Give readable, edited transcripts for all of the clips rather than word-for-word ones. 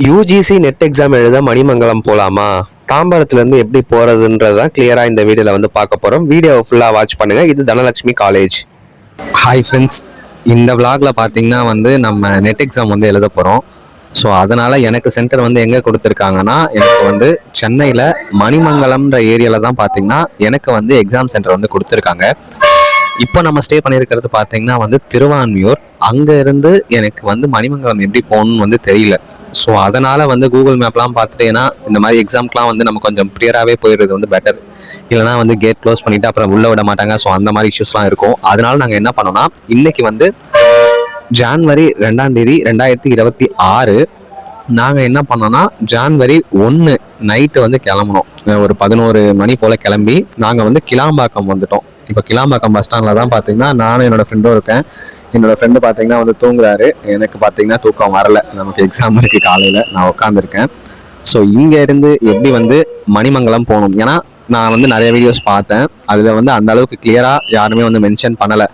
UGC net exam எழுத மணிமங்கலம் போலாமா? தாம்பரத்துல இருந்து எப்படி போறதுன்றதான் கிளியரா இந்த வீடியோல வந்து பார்க்க போறோம். வீடியோவை ஃபுல்லா வாட்ச் பண்ணுங்க. இது தனலட்சுமி காலேஜ். ஹாய் ஃப்ரெண்ட்ஸ், இந்த விளாக்ல பார்த்தீங்கன்னா வந்து நம்ம நெட் எக்ஸாம் வந்து எழுத போகிறோம். ஸோ அதனால் எனக்கு சென்டர் வந்து எங்கே கொடுத்துருக்காங்கன்னா, எனக்கு வந்து சென்னையில் மணிமங்கலம்ன்ற ஏரியாவில் தான் பார்த்தீங்கன்னா எனக்கு வந்து எக்ஸாம் சென்டர் வந்து கொடுத்துருக்காங்க. இப்போ நம்ம ஸ்டே பண்ணியிருக்கிறது பார்த்தீங்கன்னா வந்து திருவான்மியூர். அங்கே இருந்து எனக்கு வந்து மணிமங்கலம் எப்படி போகணும்னு வந்து தெரியல. ஸோ அதனால் வந்து கூகுள் மேப்லாம் பார்த்துட்டு, ஏன்னா இந்த மாதிரி எக்ஸாம்க்குலாம் வந்து நம்ம கொஞ்சம் க்ளியராகவே போயிடுறது வந்து பெட்டர். இல்லைனா வந்து கேட் க்ளோஸ் பண்ணிவிட்டு அப்புறம் உள்ளே விட மாட்டாங்க. ஸோ அந்த மாதிரி இஷ்யூஸ்லாம் இருக்கும். அதனால நாங்கள் என்ன பண்ணோம்னா, இன்னைக்கு வந்து ஜான்வரி 2ஆம் தேதி 2026 நாங்கள் என்ன பண்ணோம்னா, ஜான்வரி 1 நைட்டு வந்து கிளம்புனோம். ஒரு 11 மணி போல் கிளம்பி நாங்கள் வந்து கிளாம்பாக்கம் வந்துட்டோம். இப்போ கிளாம்பாக்கம் பஸ் ஸ்டாண்டில் தான் பார்த்தீங்கன்னா நானும் என்னோட ஃப்ரெண்டும் இருக்கேன். என்னோட ஃப்ரெண்டு பார்த்தீங்கன்னா வந்து தூங்குறாரு. எனக்கு பார்த்தீங்கன்னா தூக்கம் வரல. நமக்கு எக்ஸாம் இருக்குது காலையில். நான் உட்காந்துருக்கேன். ஸோ இங்கே இருந்து எப்படி வந்து மணிமங்கலம் போகணும், ஏன்னா நான் வந்து நிறைய வீடியோஸ் பார்த்தேன். அதில் வந்து அந்த அளவுக்கு கிளியராக யாருமே வந்து மென்ஷன் பண்ணலை.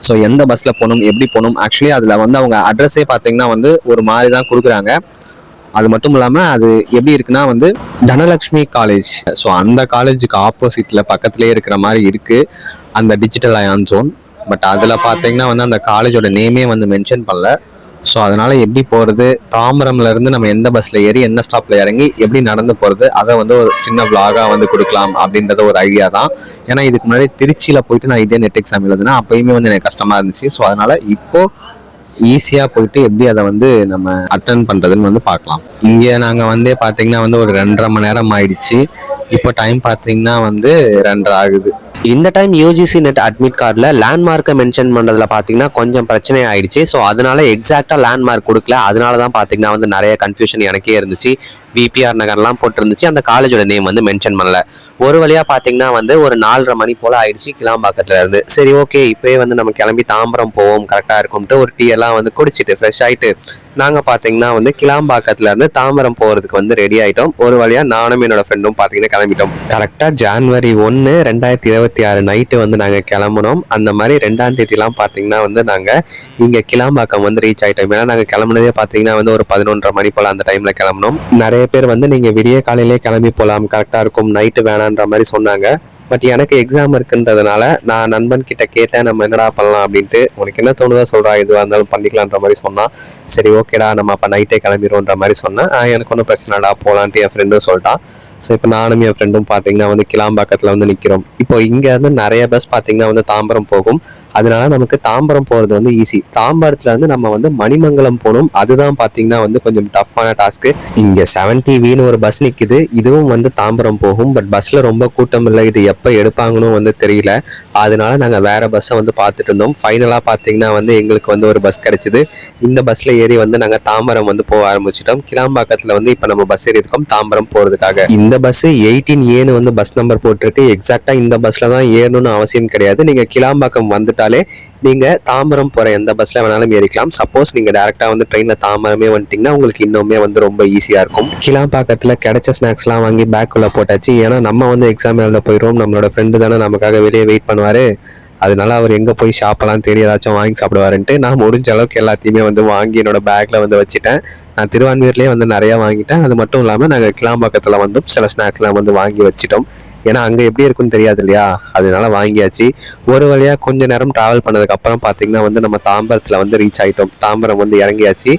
ஸோ எந்த பஸ்ஸில் போகணும், எப்படி போகணும், ஆக்சுவலி அதில் வந்து அவங்க அட்ரஸே பார்த்தீங்கன்னா வந்து ஒரு மாதிரி தான் கொடுக்குறாங்க. அது மட்டும் இல்லாமல் அது எப்படி இருக்குன்னா வந்து தனலட்சுமி காலேஜ், ஸோ அந்த காலேஜுக்கு ஆப்போசிட்டில் பக்கத்துலேயே இருக்கிற மாதிரி இருக்குது அந்த டிஜிட்டல் அயான் ஜோன். பட் அதில் பார்த்தீங்கன்னா வந்து அந்த காலேஜோட நேமே வந்து மென்ஷன் பண்ணல. ஸோ அதனால் எப்படி போகிறது, தாம்பரம்லேருந்து நம்ம எந்த பஸ்ஸில் ஏறி எந்த ஸ்டாப்பில் இறங்கி எப்படி நடந்து போகிறது, அதை வந்து ஒரு சின்ன விளாகாக வந்து கொடுக்கலாம் அப்படின்றத ஒரு ஐடியா தான். ஏன்னா இதுக்கு முன்னாடி திருச்சியில் போயிட்டு நான் இதே நெட் எக்ஸாம் எழுதுனா அப்போயுமே வந்து எனக்கு கஷ்டமாக இருந்துச்சு. ஸோ அதனால் இப்போது ஈஸியாக போயிட்டு எப்படி அதை வந்து நம்ம அட்டன் பண்ணுறதுன்னு வந்து பார்க்கலாம். இங்கே நாங்கள் வந்து பார்த்தீங்கன்னா வந்து ஒரு 2.5 மணி நேரம் ஆயிடுச்சு. இப்போ டைம் பார்த்தீங்கன்னா வந்து 2:30 ஆகுது. இந்த டைம் யூஜிசி நெட் அட்மிட் கார்டில் லேண்ட்மார்க்கை மென்ஷன் பண்ணுறதுல பார்த்தீங்கன்னா கொஞ்சம் பிரச்சனை ஆயிடுச்சு. ஸோ அதனால எக்ஸாக்டாக லேண்ட்மார்க் கொடுக்கல. அதனால தான் பார்த்தீங்கன்னா வந்து நிறைய கன்ஃபியூஷன் எனக்கே இருந்துச்சு. விபிஆர் நகர்லாம் போட்டிருந்துச்சு, அந்த காலேஜோட நேம் வந்து மென்ஷன் பண்ணல. ஒரு வழியாக பார்த்தீங்கன்னா வந்து ஒரு 4:30 மணி போல் ஆயிடுச்சு கிளாம்பாக்கத்தில் இருந்து. சரி, ஓகே, இப்போயே வந்து நம்ம கிளம்பி தாம்பரம் போவோம், கரெக்டாக இருக்கும்ட்டு ஒரு டீ எல்லாம் வந்து குடிச்சிட்டு ஃப்ரெஷ் ஆகிட்டு நாங்கள் பார்த்தீங்கன்னா வந்து கிளாம்பாக்கத்தில் இருந்து தாம்பரம் போகிறதுக்கு வந்து ரெடி ஆகிட்டோம். ஒரு வழியாக நானும் என்னோட ஃப்ரெண்டும் பார்த்தீங்கன்னா கிளம்பிட்டோம். கரெக்டாக ஜான்வரி 1, 2026 நைட்டு வந்து நாங்கள் கிளம்புனோம். அந்த மாதிரி 2ஆம் தேதிலாம் பார்த்தீங்கன்னா வந்து நாங்கள் இங்கே கிளாம்பாக்கம் வந்து ரீச் ஆகிட்டோம். ஏன்னா நாங்கள் கிளம்புனதே பார்த்தீங்கன்னா வந்து ஒரு 11:30 மணி போல் அந்த டைமில் கிளம்புனோம். நிறைய பேர் வந்து நீங்கள் விடிய காலையிலே கிளம்பி போகலாம், கரெக்டாக இருக்கும், நைட்டு வேணான்ற மாதிரி சொன்னாங்க. பட் எனக்கு எக்ஸாம் இருக்குன்றதுனால நான் நண்பன் கிட்ட கேட்டேன், நம்ம என்னடா பண்ணலாம் அப்படின்ட்டு. உனக்கு என்ன தோணுதோ சொல்கிறா, எதுவாக இருந்தாலும் பண்ணிக்கலான்ற மாதிரி சொன்னான். சரி, ஓகேடா, நம்ம அப்போ நைட்டே கிளம்பிடுவோன்ற மாதிரி சொன்னேன். எனக்கு ஒன்றும் பிரச்சனைடா, போகலான்ட்டு என் ஃப்ரெண்டும் சொல்லிட்டான். ஸோ இப்போ நானும் என் ஃப்ரெண்டும் பார்த்தீங்கன்னா வந்து கிளாம்பாக்கத்தில் வந்து நிற்கிறோம். இப்போ இங்கே வந்து நிறைய பஸ் பார்த்தீங்கன்னா வந்து தாம்பரம் போகும். அதனால நமக்கு தாம்பரம் போகிறது வந்து ஈஸி. தாம்பரத்தில் வந்து நம்ம வந்து மணிமங்கலம் போகணும். அதுதான் பார்த்தீங்கன்னா வந்து கொஞ்சம் டஃப்பான டாஸ்க்கு. இங்கே 70Vன்னு ஒரு பஸ் நிற்குது. இதுவும் வந்து தாம்பரம் போகும். பட் பஸ்ஸில் ரொம்ப கூட்டம் இல்லை. இது எப்போ எடுப்பாங்கன்னு வந்து தெரியல. அதனால நாங்கள் வேற பஸ்ஸை வந்து பார்த்துட்டு இருந்தோம். ஃபைனலாக பார்த்தீங்கன்னா வந்து எங்களுக்கு வந்து ஒரு பஸ் கிடைச்சிது. இந்த பஸ்ஸில் ஏறி வந்து நாங்கள் தாம்பரம் வந்து போக ஆரம்பிச்சிட்டோம். கிளாம்பாக்கத்தில் வந்து இப்போ நம்ம பஸ் ஏறி இருக்கோம் தாம்பரம் போகிறதுக்காக. இந்த பஸ் 18Aன்னு வந்து பஸ் நம்பர் போட்டிருக்கு. எக்ஸாக்டாக இந்த பஸ்ஸில் தான் ஏறணும்னு அவசியம் கிடையாது. நீங்கள் கிளாம்பாக்கம் வந்துட்டு நீங்க தாம்பரம் போற எந்த பஸ்ல வேணாலும் ஏறிக்கலாம். சப்போஸ் நீங்க டைரக்டா வந்து ட்ரெயின்ல தாம்பரமே வந்துட்டீங்கன்னா உங்களுக்கு இன்னுமே வந்து ரொம்ப ஈஸியா இருக்கும். கிளாம்பாக்கத்துல கிடைச்ச ஸ்நாக்ஸ் எல்லாம் வாங்கி பேக்குள்ள போட்டாச்சு. ஏன்னா நம்ம வந்து எக்ஸாம் எழுத போயிடுவோம். நம்மளோட ஃப்ரெண்டு தானே நமக்காக வெளியே வெயிட் பண்ணுவாரு. அதனால அவர் எங்கே போய் ஷாப்பெல்லாம் தேடி ஏதாச்சும் வாங்கி சாப்பிடுவாருன்ட்டு நான் முடிஞ்ச அளவுக்கு எல்லாத்தையுமே வந்து வாங்கி என்னோட பேக்கில் வந்து வச்சுட்டேன். நான் திருவான்மியூர்லேயே வந்து நிறையா வாங்கிட்டேன். அது மட்டும் இல்லாமல் நாங்கள் கிளாம்பாக்கத்தில் வந்து சில ஸ்நாக்ஸ்லாம் வந்து வாங்கி வச்சிட்டோம். ஏன்னா அங்கே எப்படி இருக்குன்னு தெரியாது இல்லையா, அதனால வாங்கியாச்சு. ஒரு வழியாக கொஞ்ச நேரம் ட்ராவல் பண்ணதுக்கப்புறம் பார்த்தீங்கன்னா வந்து நம்ம தாம்பரத்தில் வந்து ரீச் ஆகிட்டோம். தாம்பரம் வந்து இறங்கியாச்சு.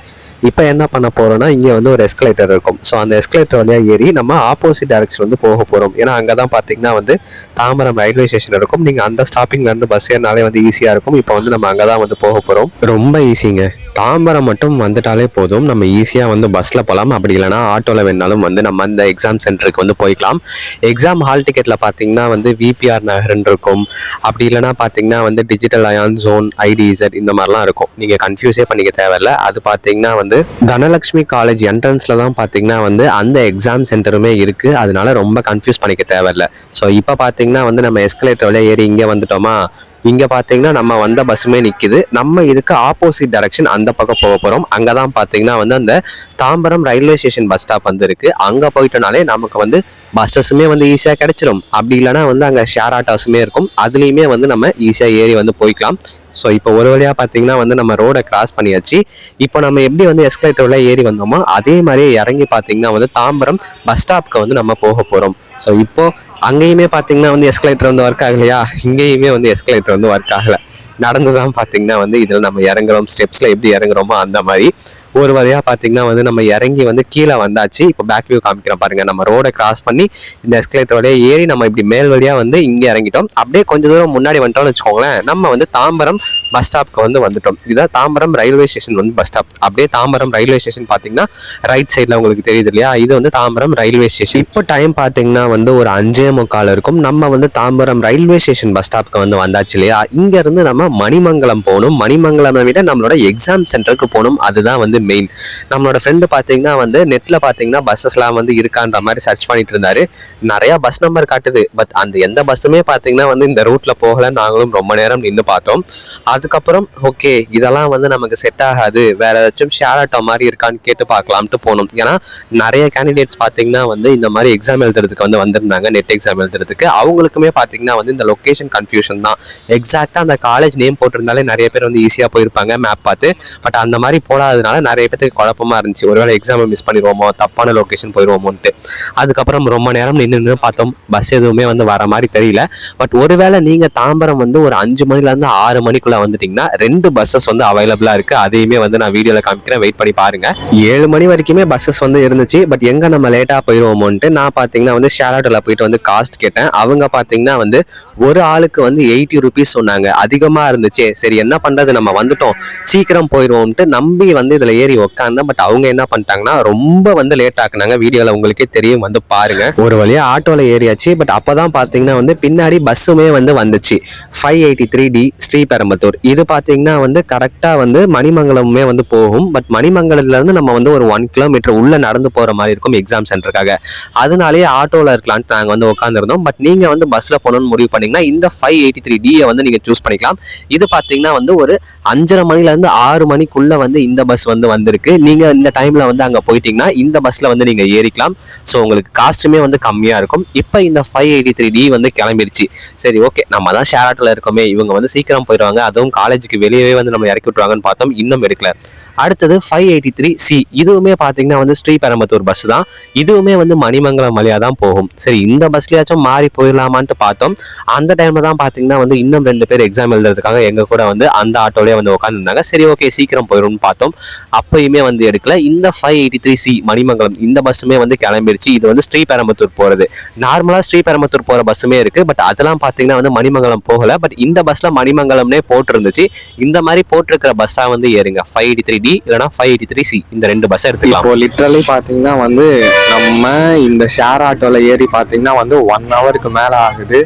இப்போ என்ன பண்ண போகிறோம்னா, இங்கே வந்து ஒரு எஸ்கலேட்டர் இருக்கும். ஸோ அந்த எஸ்கலேட்டர் வழியாக ஏறி நம்ம ஆப்போசிட் டைரக்ஷன் வந்து போக போகிறோம். ஏன்னா அங்கே தான் பார்த்தீங்கன்னா வந்து தாம்பரம் ரயில்வே ஸ்டேஷன் இருக்கும். நீங்கள் அந்த ஸ்டாப்பிங்லேருந்து பஸ் ஏறினாலே வந்து ஈஸியாக இருக்கும். இப்போ வந்து நம்ம அங்கே தான் வந்து போக போகிறோம். ரொம்ப ஈஸிங்க. தாம்பரம் மட்டும் வந்துட்டாலே போதும், நம்ம ஈஸியாக வந்து பஸ்ஸில் போகலாம். அப்படி இல்லைனா ஆட்டோவில் வேணாலும் வந்து நம்ம அந்த எக்ஸாம் சென்டருக்கு வந்து போய்க்கலாம். எக்ஸாம் ஹால் டிக்கெட்டில் பார்த்தீங்கன்னா வந்து விபிஆர் நகர்ன்னு இருக்கும். அப்படி இல்லைனா பார்த்தீங்கன்னா வந்து டிஜிட்டல் அயான் ஜோன், ஐடிஇசட் இந்த மாதிரிலாம் இருக்கும். நீங்கள் கன்ஃபியூஸே பண்ணிக்க தேவையில்லை. அது பார்த்தீங்கன்னா வந்து தனலட்சுமி காலேஜ் என்ட்ரன்ஸில் தான் பார்த்தீங்கன்னா வந்து அந்த எக்ஸாம் சென்டருமே இருக்குது. அதனால ரொம்ப கன்ஃபியூஸ் பண்ணிக்க தேவையில்லை. ஸோ இப்போ பார்த்தீங்கன்னா வந்து நம்ம எஸ்கலேட்டர் வழியாக ஏறி இங்கே வந்துட்டோமா, இங்கே பார்த்தீங்கன்னா நம்ம வந்த பஸ்ஸுமே நிற்கிது. நம்ம இதுக்கு ஆப்போசிட் டைரக்ஷன் அந்த பக்கம் போக போகிறோம். அங்கே தான் பார்த்தீங்கன்னா வந்து அந்த Tambaram railway station bus stop வந்து இருக்குது. அங்கே போயிட்டோனாலே நமக்கு வந்து பஸ்ஸஸுமே வந்து ஈஸியாக கிடைச்சிடும். அப்படி இல்லைனா வந்து அங்கே ஷேர் ஆட்டோஸுமே இருக்கும். அதுலேயுமே வந்து நம்ம ஈஸியாக ஏறி வந்து போய்க்கலாம். ஸோ இப்போ ஒரு வழியாக பார்த்தீங்கன்னா வந்து நம்ம ரோடை கிராஸ் பண்ணியாச்சு. இப்போ நம்ம எப்படி வந்து எஸ்கலேட்டரில் ஏறி வந்தோமோ அதே மாதிரியே இறங்கி பார்த்தீங்கன்னா வந்து தாம்பரம் பஸ் ஸ்டாப்க்கு வந்து நம்ம போக போகிறோம். ஸோ இப்போ அங்கேயுமே பார்த்தீங்கன்னா வந்து எஸ்கலேட்டர் வந்து ஒர்க் ஆகலையா, இங்கேயுமே வந்து எஸ்கலேட்டர் வந்து ஒர்க் ஆகலை. நடந்து தான் பார்த்தீங்கன்னா வந்து இதில் நம்ம இறங்குறோம். ஸ்டெப்ஸில் எப்படி இறங்குறோமோ அந்த மாதிரி ஒரு வழியாக பார்த்தீங்கன்னா வந்து நம்ம இறங்கி வந்து கீழே வந்தாச்சு. இப்போ பேக் வியூ காமிக்கிறோம் பாருங்க. நம்ம ரோடை கிராஸ் பண்ணி இந்த எஸ்கலேட்டர் வழியாக ஏறி நம்ம இப்படி மேல் வழியாக வந்து இங்கே இறங்கிட்டோம். அப்படியே கொஞ்சம் தூரம் முன்னாடி வந்துட்டோம்னு வச்சுக்கோங்களேன், நம்ம வந்து தாம்பரம் பஸ் ஸ்டாப்க்கு வந்து வந்துட்டோம். இதுதான் தாம்பரம் ரயில்வே ஸ்டேஷன் வந்து பஸ் ஸ்டாப். அப்படியே தாம்பரம் ரயில்வே ஸ்டேஷன் பார்த்தீங்கன்னா ரைட் சைடில் உங்களுக்கு தெரியுது இல்லையா, இது வந்து தாம்பரம் ரயில்வே ஸ்டேஷன். இப்போ டைம் பார்த்தீங்கன்னா வந்து ஒரு 5:45 இருக்கும். நம்ம வந்து தாம்பரம் ரயில்வே ஸ்டேஷன் பஸ் ஸ்டாப்க்கு வந்து வந்தாச்சு இல்லையா. இங்கேருந்து நம்ம மணிமங்கலம் போகணும். மணிமங்கலம் விட நம்மளோட எக்ஸாம் சென்டருக்கு போகணும். அதுதான் வந்து மெயின். நம்மளோட ஃப்ரெண்டு பார்த்தீங்கன்னா வந்து நெட்டில் பார்த்தீங்கன்னா பஸ்ஸஸ்லாம் வந்து இருக்கான்ற மாதிரி சர்ச் பண்ணிட்டு இருந்தாரு. நிறையா பஸ் நம்பர் காட்டுது. பட் அந்த எந்த பஸ்ஸுமே பார்த்தீங்கன்னா வந்து இந்த ரூட்டில் போகலை. நாங்களும் ரொம்ப நேரம் நின்று பார்த்தோம். அதுக்கப்புறம் ஓகே இதெல்லாம் வந்து நமக்கு செட் ஆகாது, வேற ஏதாச்சும் ஷேர் ஆட்டோ மாதிரி இருக்கான்னு கேட்டு பார்க்கலாம்ட்டு போகணும். ஏன்னா நிறைய கேண்டிடேட்ஸ் பார்த்தீங்கன்னா வந்து இந்த மாதிரி எக்ஸாம் எழுதுறதுக்கு வந்து வந்திருந்தாங்க. நெட் எக்ஸாம் எழுதுறதுக்கு அவங்களுக்குமே பார்த்தீங்கன்னா வந்து இந்த லொக்கேஷன் கன்ஃபியூஷன் தான். எக்ஸாக்டாக அந்த காலேஜ் நேம் போட்டிருந்தாலே நிறைய பேர் வந்து ஈஸியாக போயிருப்பாங்க மேப் பார்த்து. பட் அந்த மாதிரி போடாததுனால நிறைய பேருக்கு குழப்பமா இருந்துச்சு. ஒருவேளை எக்ஸாமை மிஸ் பண்ணிடுவோமோ, தப்பான லொக்கேஷன் போயிடுவோமோன்ட்டு. அதுக்கப்புறம் ரொம்ப நேரம் நின்று பார்த்தோம். பஸ் எதுவுமே வந்து வர மாதிரி தெரியல. பட் ஒருவேளை நீங்க தாம்பரம் வந்து ஒரு 5 மணிலேருந்து 6 மணிக்குள்ள வந்துட்டீங்கன்னா 2 பஸ்ஸஸ் வந்து அவைலபிளா இருக்கு. அதையுமே வந்து நான் வீடியோல காமிக்கிறேன், வெயிட் பண்ணி பாருங்க. 7 மணி வரைக்குமே பஸ்ஸஸ் வந்து இருந்துச்சு. பட் எங்க நம்ம லேட்டா போயிடுவோமோன்ட்டு நான் பாத்தீங்கன்னா வந்து ஷேர் ஆட்டோல போயிட்டு வந்து காஸ்ட் கேட்டேன். அவங்க பாத்தீங்கன்னா வந்து ஒரு ஆளுக்கு வந்து 80 ருபீஸ் சொன்னாங்க. அதிகமா இருந்துச்சு. சரி என்ன பண்றது, நம்ம வந்துட்டோம், சீக்கிரம் போயிடுவோம்ட்டு நம்பி வந்து இதுல ஏறி உட்காந்தேன். பட் அவங்க என்ன பண்ணிட்டாங்கன்னா ரொம்ப வந்து லேட் ஆக்குனாங்க. வீடியோல உங்களுக்கே தெரியும், வந்து பாருங்க. ஒரு வழியா ஆட்டோல ஏறியாச்சு. பட் அப்பதான் பாத்தீங்கன்னா வந்து பின்னாடி பஸ்ஸுமே வந்து வந்துச்சு. 583D ஸ்ரீபெரும்புத்தூர். இது பாத்தீங்கன்னா வந்து கரெக்டா வந்து மணிமங்கலமே வந்து போகும். பட் மணிமங்கலத்துல இருந்து நம்ம வந்து ஒரு 1 கிலோமீட்டர் உள்ள நடந்து போற மாதிரி இருக்கும் எக்ஸாம் சென்டருக்காக. அதனாலேயே ஆட்டோல இருக்கலான்ட்டு நாங்க வந்து உட்காந்துருந்தோம். பட் நீங்க வந்து பஸ்ல போகணும்னு முடிவு பண்ணீங்கன்னா இந்த 583D வந்து நீங்க சூஸ் பண்ணிக்கலாம். இது பாத்தீங்கன்னா வந்து ஒரு 5:30 மணில இருந்து 6 மணிக்குள்ள வந்து இந்த பஸ் வந்து வந்திருக்கு. நீங்க இந்த டைம்ல வந்து அங்க போயிட்டீங்கன்னா இந்த பஸ்ல வந்து நீங்க ஏறிக்கலாம். ஸோ உங்களுக்கு காஸ்ட்டுமே வந்து கம்மியா இருக்கும். இப்போ இந்த 583D வந்து கிளம்பிடுச்சு. சரி ஓகே, நம்ம தான் ஷேர் ஆட்டோல இருக்கோமே, இவங்க வந்து சீக்கிரம் போயிடுவாங்க, அதுவும் காலேஜுக்கு வெளியவே வந்து நம்ம இறக்கி விட்டுருவாங்கன்னு பார்த்தோம். இன்னும் எடுக்கல. அடுத்தது 583C. இதுவுமே பார்த்தீங்கன்னா வந்து ஸ்ரீபெரும்புத்தூர் பஸ் தான். இதுவுமே வந்து மணிமங்கலம் வழியாக தான் போகும். சரி இந்த பஸ்லயாச்சும் மாறி போயிடலாமான்ட்டு பார்த்தோம். அந்த டைம்ல தான் பார்த்தீங்கன்னா வந்து இன்னும் 2 பேர் எக்ஸாம் எழுதுறதுக்காக எங்க கூட வந்து அந்த ஆட்டோலயே வந்து உட்காந்துருந்தாங்க. சரி ஓகே சீக்கிரம் போயிடும்னு பார்த்தோம். அப்பயுமே வந்து எடுக்கல. இந்த 583C மணிமங்கலம் இந்த பஸ்ஸுமே வந்து கிளம்பிடுச்சு. இது வந்து ஸ்ரீபெரும்புத்தூர் போறது. நார்மலா ஸ்ரீபெரும்புத்தூர் போற பஸ்ஸுமே இருக்கு. பட் அதெல்லாம் பார்த்தீங்கன்னா வந்து மணிமங்கலம் போகல. பட் இந்த பஸ்ல மணிமங்கலம்னே போட்டிருந்துச்சு. இந்த மாதிரி போட்டிருக்கிற பஸ்ஸா வந்து ஏறுங்க. 583D இல்லைனா 583C இந்த 2 பஸ் எடுத்துக்கலாம். இப்போ லிட்டரலி பார்த்தீங்கன்னா வந்து நம்ம இந்த ஷேர் ஆட்டோல ஏறி பார்த்தீங்கன்னா வந்து 1 ஹவருக்கு மேல ஆகுது.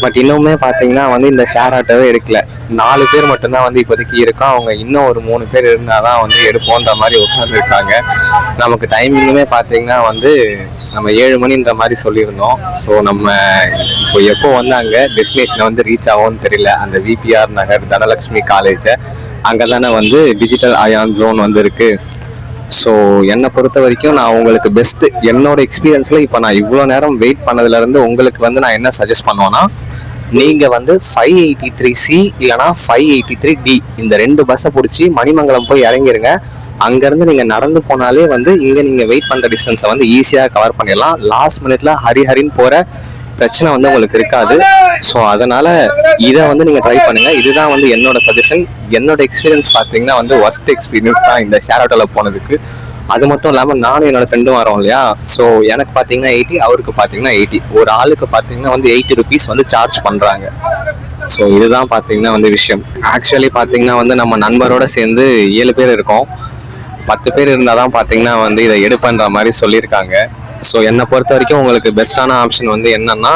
பட் இன்னுமே பார்த்தீங்கன்னா வந்து இந்த ஷேர் ஆட்டோவே எடுக்கல. 4 பேர் மட்டும்தான் வந்து இப்போதைக்கு இருக்கோம். அவங்க இன்னும் ஒரு 3 பேர் இருந்தால் தான் வந்து எடுப்போன்ற மாதிரி உட்காந்துருக்காங்க. நமக்கு டைமிங்குமே பார்த்தீங்கன்னா வந்து நம்ம 7 மணின்ற மாதிரி சொல்லியிருந்தோம். ஸோ நம்ம இப்போ எப்போ வந்து அங்கே டெஸ்டினேஷனை வந்து ரீச் ஆகும்னு தெரியல. அந்த VPR நகர் தனலட்சுமி காலேஜை அங்கே தானே வந்து டிஜிட்டல் அயான் ஜோன் வந்து இருக்கு. ஸோ என்னை பொறுத்த வரைக்கும் நான் உங்களுக்கு பெஸ்ட்டு என்னோட எக்ஸ்பீரியன்ஸில் இப்போ நான் இவ்வளோ நேரம் வெயிட் பண்ணதுலேருந்து உங்களுக்கு வந்து நான் என்ன சஜஸ்ட் பண்ணுவேன்னா, நீங்கள் வந்து 583C இல்லைனா 583D இந்த 2 பஸ்ஸை பிடிச்சி மணிமங்கலம் போய் இறங்கிருங்க. அங்கேருந்து நீங்கள் நடந்து போனாலே வந்து இங்கே நீங்கள் வெயிட் பண்ணுற டிஸ்டன்ஸை வந்து ஈஸியாக கவர் பண்ணிடலாம். லாஸ்ட் மினிட்ல ஹரின்னு போகிற பிரச்சனை வந்து உங்களுக்கு இருக்காது. ஸோ அதனால இதை வந்து நீங்கள் ட்ரை பண்ணுங்க. இதுதான் வந்து என்னோட சஜஷன். என்னோட எக்ஸ்பீரியன்ஸ் பார்த்தீங்கன்னா வந்து ஒர்ஸ்ட் எக்ஸ்பீரியன்ஸ் தான் இந்த ஷேர் ஆட்டோவில் போனதுக்கு. அது மட்டும் இல்லாமல் நானும் என்னோட ஃப்ரெண்டும் வரோம் இல்லையா. ஸோ எனக்கு பார்த்தீங்கன்னா 80, அவருக்கு பார்த்தீங்கன்னா 80. ஒரு ஆளுக்கு பார்த்தீங்கன்னா வந்து 80 ருபீஸ் வந்து சார்ஜ் பண்ணுறாங்க. ஸோ இதுதான் பார்த்தீங்கன்னா வந்து விஷயம். ஆக்சுவலி பார்த்தீங்கன்னா வந்து நம்ம நண்பரோட சேர்ந்து 7 பேர் இருக்கோம். 10 பேர் இருந்தால் தான் பார்த்தீங்கன்னா வந்து இதை எடுப்பன்ற மாதிரி சொல்லியிருக்காங்க. ஸோ என்னை பொறுத்த வரைக்கும் உங்களுக்கு பெஸ்ட்டான ஆப்ஷன் வந்து என்னன்னா,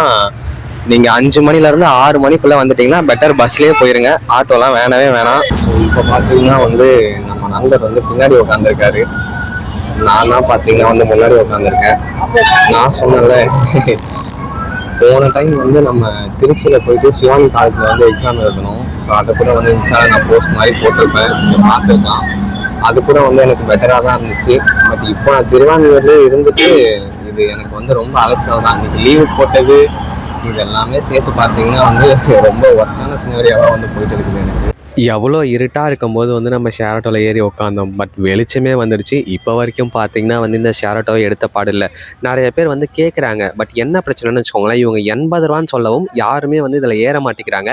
நீங்கள் 5 மணிலேருந்து 6 மணிக்குள்ளே வந்துட்டிங்கன்னா பெட்டர் பஸ்லேயே போயிருங்க. ஆட்டோலாம் வேணவே வேணாம். ஸோ இப்போ பார்த்தீங்கன்னா வந்து நம்ம நண்பர் வந்து பின்னாடி உட்காந்துருக்காரு. நான் தான் பார்த்தீங்கன்னா வந்து முன்னாடி உட்காந்துருக்கேன். நான் சொன்னேன்ல போன டைம் வந்து நம்ம திருச்சியில் போயிட்டு சிவானி காலேஜில் வந்து எக்ஸாம் எழுதணும். ஸோ அதை கூட வந்து இன்ஸ்டாவில் நான் போஸ்ட் மாதிரி போட்டிருப்பேன், பார்த்துருக்கான். அது கூட வந்து எனக்கு பெட்டராக தான் இருந்துச்சு. பட் இப்போ நான் திருவான்மையூர்லேயே இருந்துட்டு இது எனக்கு வந்து ரொம்ப அலைச்சல் தான். இன்னைக்கு லீவு போட்டது இது எல்லாமே சேர்த்து பார்த்தீங்கன்னா வந்து ரொம்ப ஒஸ்டான சினரியாவாக வந்து போயிட்டு இருக்குது எனக்கு. எவ்வளோ இருட்டாக இருக்கும்போது வந்து நம்ம ஷேர் ஆட்டோவில் ஏறி உட்காந்தோம். பட் வெளிச்சமே வந்துருச்சு. இப்போ வரைக்கும் பார்த்தீங்கன்னா வந்து இந்த ஷேர் ஆட்டோவை எடுத்த பாடில்லை. நிறைய பேர் வந்து கேட்குறாங்க. பட் என்ன பிரச்சனைன்னு வச்சுக்கோங்களேன், இவங்க 80 ரூபான்னு சொல்லவும் யாருமே வந்து இதில் ஏற மாட்டேங்கிறாங்க.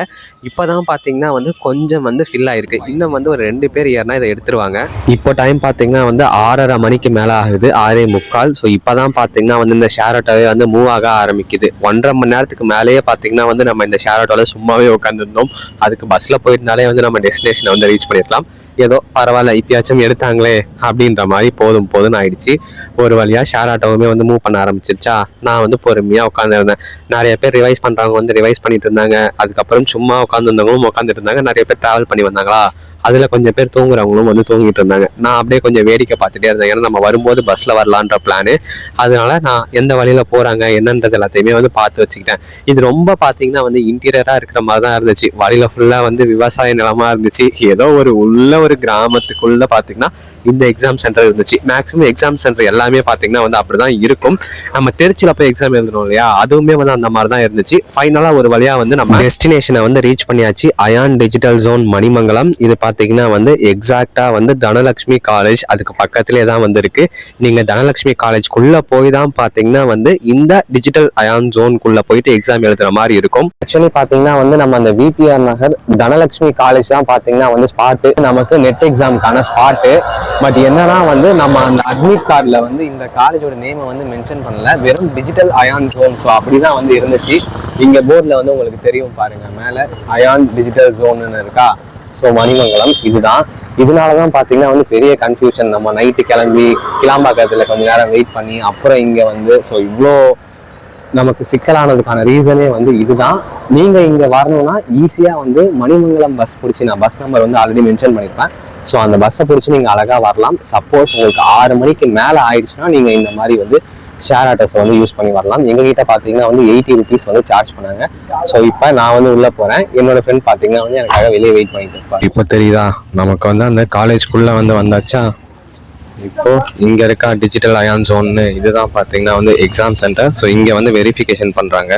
இப்போ தான் பார்த்தீங்கன்னா வந்து கொஞ்சம் வந்து ஃபில் ஆகிருக்கு. இன்னும் வந்து ஒரு 2 பேர் ஏறினா இதை எடுத்துருவாங்க. இப்போ டைம் பார்த்தீங்கன்னா வந்து 6:30 மணிக்கு மேலே ஆகுது, 6:45. ஸோ இப்போ தான் பார்த்தீங்கன்னா வந்து இந்த ஷேர் ஆட்டோவே வந்து மூவ் ஆக ஆரம்பிக்குது. 1.5 மணி நேரத்துக்கு மேலேயே பார்த்தீங்கன்னா வந்து நம்ம இந்த ஷேர் ஆட்டோவில் சும்மாவே உட்காந்துருந்தோம். அதுக்கு பஸ்ஸில் போயிருந்தாலே வந்து நம்ம டெஸ்டினேஷனை வந்து ரீச் பண்ணிடலாம். ஏதோ பரவாயில்ல, இப்பயாச்சும் எடுத்தாங்களே அப்படின்ற மாதிரி போதும்னு ஆயிடுச்சு. ஒரு வழியா ஷேர் ஆட்டோவுமே வந்து மூவ் பண்ண ஆரம்பிச்சிருச்சா. நான் வந்து பொறுமையா உட்காந்துருந்தேன். நிறைய பேர் ரிவைஸ் பண்றவங்க வந்து ரிவைஸ் பண்ணிட்டு இருந்தாங்க. அதுக்கப்புறம் சும்மா உட்காந்துருந்தவங்களும் உட்காந்துட்டு இருந்தாங்க. நிறைய பேர் டிராவல் பண்ணி வந்தாங்களா, அதுல கொஞ்சம் பேர் தூங்குறவங்களும் வந்து தூங்கிட்டு இருந்தாங்க. நான் அப்படியே கொஞ்சம் வேடிக்கை பார்த்துட்டே இருந்தேன். ஏன்னா நம்ம வரும்போது பஸ்ல வரலான்ற பிளானு. அதனால நான் எந்த வழியில போறாங்க என்னன்றது எல்லாத்தையுமே வந்து பார்த்து வச்சுக்கிட்டேன். இது ரொம்ப பார்த்தீங்கன்னா வந்து இன்டீரியரா இருக்கிற மாதிரி தான் இருந்துச்சு. வழியில ஃபுல்லா வந்து விவசாய நிலமா இருந்துச்சு. ஏதோ ஒரு கிராமத்துக்குள்ள பார்த்தீங்கன்னா இந்த எக்ஸாம் சென்டர் இருந்துச்சு. மேக்ஸிமம் எக்ஸாம் சென்டர் எல்லாமே பார்த்தீங்கன்னா வந்து அப்படிதான் இருக்கும். நம்ம திருச்சியில் போய் எக்ஸாம் எழுதணும் இல்லையா, அதுவுமே வந்து அந்த மாதிரி தான் இருந்துச்சு. ஃபைனலாக ஒரு வழியாக வந்து நம்ம டெஸ்டினேஷனை வந்து ரீச் பண்ணியாச்சு. Ayaan digital zone Manimangalam. இது பார்த்தீங்கன்னா வந்து எக்ஸாக்டாக வந்து தனலட்சுமி காலேஜ் அதுக்கு பக்கத்திலே தான் வந்து இருக்கு. நீங்கள் தனலட்சுமி காலேஜ்குள்ளே போய் தான் பார்த்தீங்கன்னா வந்து இந்த டிஜிட்டல் அயான் ஜோனுக்குள்ளே போயிட்டு எக்ஸாம் எழுதுற மாதிரி இருக்கும். ஆக்சுவலி பார்த்தீங்கன்னா வந்து நம்ம அந்த விபிஆர் நகர் தனலட்சுமி காலேஜ் தான் பார்த்தீங்கன்னா வந்து ஸ்பாட்டு, நமக்கு நெட் எக்ஸாமுக்கான ஸ்பாட்டு. பட் என்னன்னா வந்து நம்ம அந்த அட்மிட் கார்டில் வந்து இந்த காலேஜோட நேமை வந்து மென்ஷன் பண்ணல, வெறும் டிஜிட்டல் அயான் ஜோன். ஸோ அப்படிதான் வந்து இருந்துச்சு. இங்கே போர்டில் வந்து உங்களுக்கு தெரியும் பாருங்க, மேலே அயான் டிஜிட்டல் ஜோன்னு இருக்கா. ஸோ மணிமங்கலம் இதுதான். இதனால தான் பார்த்தீங்கன்னா வந்து பெரிய கன்ஃபியூஷன். நம்ம நைட்டு கிளம்பி கிளாம்பாக்கத்தில் கொஞ்சம் நேரம் வெயிட் பண்ணி அப்புறம் இங்கே வந்து ஸோ இவ்வளோ நமக்கு சிக்கலானதுக்கான ரீசனே வந்து இதுதான். நீங்க இங்க வரணும்னா ஈஸியா வந்து மணிமங்கலம் பஸ் பிடிச்சி, நான் பஸ் நம்பர் வந்து ஆல்ரெடி மென்ஷன் பண்ணிருப்பேன். ஸோ அந்த பஸ்ஸை பிடிச்சி நீங்க அழகா வரலாம். சப்போஸ் உங்களுக்கு 6 மணிக்கு மேலே ஆயிடுச்சுன்னா நீங்க இந்த மாதிரி வந்து ஷேர் ஆட்டோஸை வந்து யூஸ் பண்ணி வரலாம். எங்ககிட்ட பார்த்தீங்கன்னா வந்து 80 rupees வந்து சார்ஜ் பண்ணாங்க. ஸோ இப்போ நான் வந்து உள்ள போறேன். என்னோட ஃப்ரெண்ட் பார்த்தீங்கன்னா வந்து எனக்காக வெளியே வெயிட் பண்ணிட்டு இருப்பாங்க. இப்போ தெரியுதா, நமக்கு வந்து அந்த காலேஜ்குள்ள வந்து வந்தாச்சா. இப்போ இங்க இருக்கா டிஜிட்டல் அயான் ஜோன்னு, இதுதான் பாத்தீங்கன்னா வந்து எக்ஸாம் சென்டர். ஸோ இங்க வந்து வெரிஃபிகேஷன் பண்றாங்க.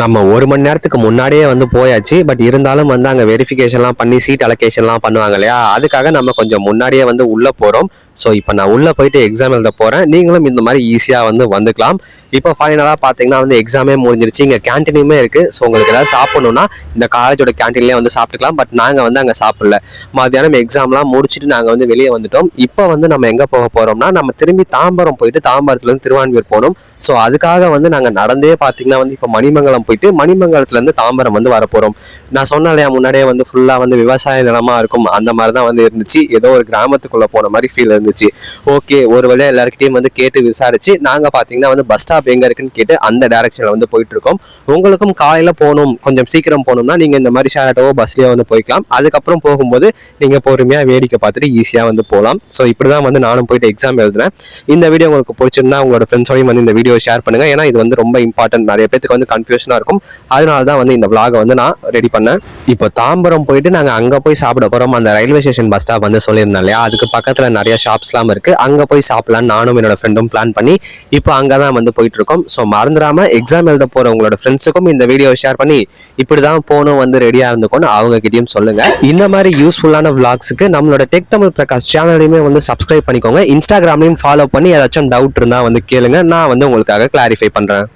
நம்ம 1 மணி நேரத்துக்கு முன்னாடியே வந்து போயாச்சு. பட் இருந்தாலும் வந்து அங்கே வெரிஃபிகேஷன்லாம் பண்ணி சீட் அலோகேஷன்லாம் பண்ணுவாங்க இல்லையா, அதுக்காக நம்ம கொஞ்சம் முன்னாடியே வந்து உள்ளே போகிறோம். ஸோ இப்போ நான் உள்ளே போயிட்டு எக்ஸாம் எழுத போகிறேன். நீங்களும் இந்த மாதிரி ஈஸியாக வந்து வந்துக்கலாம். இப்போ ஃபைனலாக பார்த்தீங்கன்னா வந்து எக்ஸாமே முடிஞ்சிருச்சு. இங்கே கேன்டீனுமே இருக்குது. ஸோ உங்களுக்கு ஏதாவது சாப்பிடணும்னா இந்த காலேஜோட கேன்டீன்லேயே வந்து சாப்பிட்டுக்கலாம். பட் நாங்கள் வந்து அங்கே சாப்பிடல. மத்தியானம் எக்ஸாம்லாம் முடிச்சுட்டு நாங்கள் வந்து வெளியே வந்துட்டோம். இப்போ வந்து நம்ம எங்கே போக போகிறோம்னா, நம்ம திரும்பி தாம்பரம் போயிட்டு தாம்பரத்துலேருந்து திருவான்மியூர் போகணும். ஸோ அதுக்காக வந்து நாங்கள் நடந்தே பார்த்தீங்கன்னா வந்து இப்போ மணிமங்கலம் போயிட்டு மணிமங்கலத்துலேருந்து தாம்பரம் வந்து வரப்போகிறோம். நான் சொன்னேன் இல்லையா, முன்னாடியே வந்து ஃபுல்லாக வந்து விவசாய நிலமாக இருக்கும். அந்த மாதிரி தான் வந்து இருந்துச்சு. ஏதோ ஒரு கிராமத்துக்குள்ளே போன மாதிரி ஃபீல் இருந்துச்சு. ஓகே, ஒரு வேளையா எல்லாருக்கிட்டையும் வந்து கேட்டு விசாரிச்சு நாங்கள் பார்த்தீங்கன்னா வந்து பஸ் ஸ்டாப் எங்கே இருக்குன்னு கேட்டு அந்த டைரக்ஷனில் வந்து போயிட்டு இருக்கோம். உங்களுக்கும் காலையில் போகணும், கொஞ்சம் சீக்கிரம் போகணும்னா நீங்கள் இந்த மாதிரி ஷேர் ஆட்டோவோ பஸ்லேயோ வந்து போய்க்கலாம். அதுக்கப்புறம் போகும்போது நீங்கள் பொறுமையாக வேடிக்கை பார்த்துட்டு ஈஸியாக வந்து போகலாம். ஸோ இப்படி தான் வந்து நானும் போயிட்டு எக்ஸாம் எழுதுறேன். இந்த வீடியோ உங்களுக்கு பிடிச்சிருந்தா உங்களோட ஃப்ரெண்ட்ஸோடையும் வந்து இந்த வீடியோ ஷேர் பண்ணுங்க. ஏன்னா இது வந்து ரொம்ப இம்பார்ட்டன்ட். நிறைய பேருக்கு வந்து கன்ஃபியூஷனா இருக்கும். அதனால தான் வந்து இந்த vlog வந்து நான் ரெடி பண்ணேன். இப்போ தாம்பரம் போயிட்டு நாங்க அங்க போய் சாப்பிட போறோம். அந்த ரயில்வே ஸ்டேஷன் பஸ் ஸ்டாப் வந்து சொல்லியிருந்தேன் இல்லையா, அதுக்கு பக்கத்துல நிறைய ஷாப்ஸ்லாம் இருக்கு. அங்க போய் சாப்பிடலாம்னு நானும் என்னோட ஃப்ரெண்டும் பிளான் பண்ணி இப்போ அங்கதான் வந்து போயிட்டு இருக்கோம். ஸோ மறந்துடாம எக்ஸாம் எழுத போற உங்களோட ஃப்ரெண்ட்ஸுக்கும் இந்த வீடியோ ஷேர் பண்ணி இப்படிதான் போகணும் வந்து ரெடியா இருந்துக்கணும் அவங்க கிட்டயும் சொல்லுங்க. இந்த மாதிரி யூஸ்ஃபுல்லான vlogsக்கு நம்மளோட டெக் தமிழ் பிரகாஷ் சேனலையுமே வந்து சப்ஸ்கிரைப் பண்ணிக்கோங்க. இன்ஸ்டாகிராம்லையும் ஃபாலோ பண்ணி ஏதாச்சும் டவுட் இருந்தா வந்து கேளுங்க. நான் வந்து உங்களுக்காக கிளாரிஃபை பண்றேன்.